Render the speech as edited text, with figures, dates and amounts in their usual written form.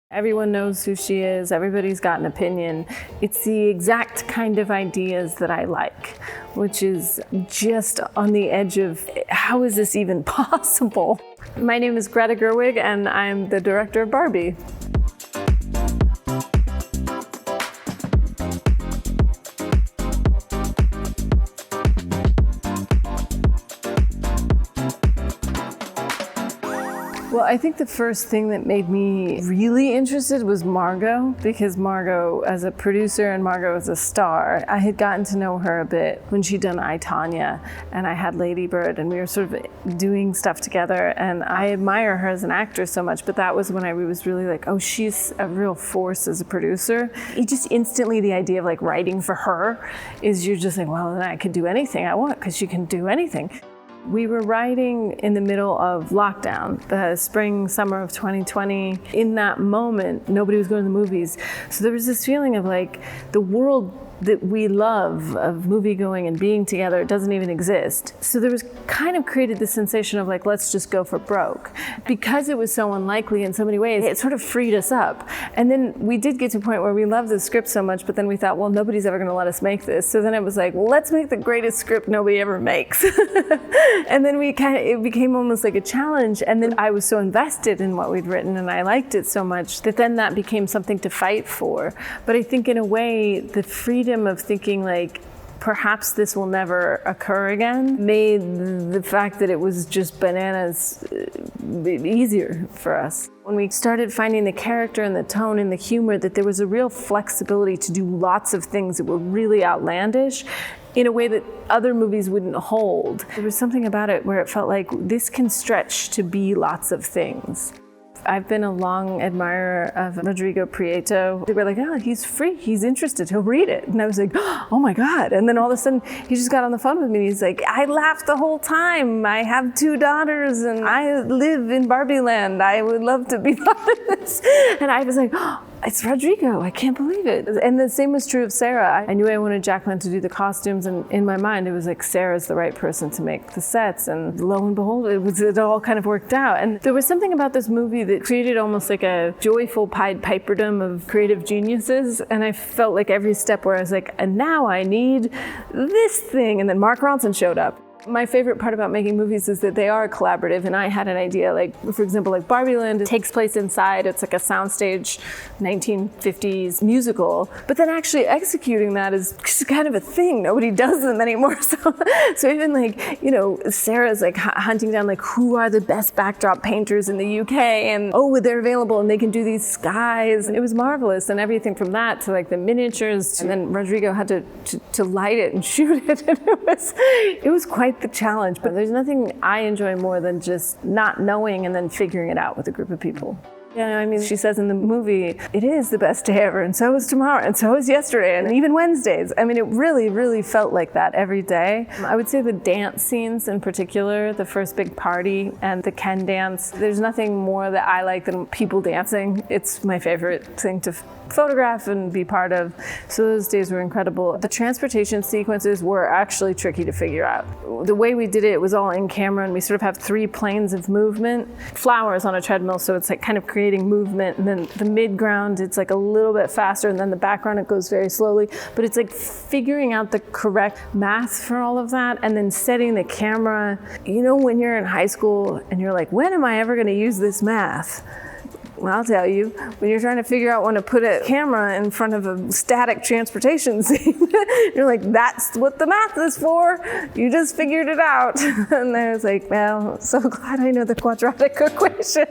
Everyone knows who she is, everybody's got an opinion. It's the exact kind of ideas that I like, which is just on the edge of how is this even possible? My name is Greta Gerwig and I'm the director of Barbie. Well, I think the first thing that made me really interested was Margot, because Margot as a producer and Margot as a star, I had gotten to know her a bit when she'd done I, Tonya, and I had Lady Bird, and we were sort of doing stuff together, and I admire her as an actress so much, but that was when I was really like, oh, she's a real force as a producer. It just instantly, the idea of like writing for her is you're just like, well, then I could do anything I want, because she can do anything. We were writing in the middle of lockdown, the spring, summer of 2020. In that moment, nobody was going to the movies. So there was this feeling of like the world that we love of movie going and being together doesn't even exist. So there was kind of created this sensation of like, let's just go for broke. Because it was so unlikely in so many ways, it sort of freed us up. And then we did get to a point where we loved the script so much, but then we thought, well, nobody's ever gonna let us make this. So then it was like, well, let's make the greatest script nobody ever makes. And then it became almost like a challenge. And then I was so invested in what we'd written and I liked it so much that then that became something to fight for. But I think in a way, the freedom of thinking like, perhaps this will never occur again, made the fact that it was just bananas easier for us. When we started finding the character and the tone and the humor, that there was a real flexibility to do lots of things that were really outlandish in a way that other movies wouldn't hold. There was something about it where it felt like this can stretch to be lots of things. I've been a long admirer of Rodrigo Prieto. They were like, oh, he's free, he's interested, he'll read it. And I was like, oh my God. And then all of a sudden, he just got on the phone with me and he's like, I laughed the whole time. I have 2 daughters and I live in Barbie land. I would love to be part of this. And I was like, oh, it's Rodrigo, I can't believe it. And the same was true of Sarah. I knew I wanted Jacqueline to do the costumes, and in my mind, it was like, Sarah's the right person to make the sets, and lo and behold, it all kind of worked out. And there was something about this movie that created almost like a joyful Pied Piperdom of creative geniuses, and I felt like every step where I was like, and now I need this thing, and then Mark Ronson showed up. My favorite part about making movies is that they are collaborative, and I had an idea, like, for example, like Barbie Land takes place inside, it's like a soundstage 1950s musical, but then actually executing that is just kind of a thing. Nobody does them anymore. So even like, you know, Sarah's like hunting down like who are the best backdrop painters in the UK, and oh, they're available and they can do these skies. And it was marvelous, and everything from that to like the miniatures, and then Rodrigo had to light it and shoot it, and it was quite the challenge. But there's nothing I enjoy more than just not knowing and then figuring it out with a group of people. Yeah, I mean, she says in the movie, it is the best day ever, and so is tomorrow, and so is yesterday, and even Wednesdays. I mean, it really, really felt like that every day. I would say the dance scenes in particular, the first big party and the Ken dance, there's nothing more that I like than people dancing. It's my favorite thing to photograph and be part of. So those days were incredible. The transportation sequences were actually tricky to figure out. The way we did it was all in camera, and we sort of have 3 planes of movement. Flowers on a treadmill, so it's like kind of creating movement, and then the mid-ground, it's like a little bit faster, and then the background, it goes very slowly. But it's like figuring out the correct math for all of that, and then setting the camera. You know, when you're in high school and you're like, when am I ever gonna use this math? Well, I'll tell you, when you're trying to figure out when to put a camera in front of a static transportation scene, you're like, that's what the math is for. You just figured it out. And I was like, well, so glad I know the quadratic equation.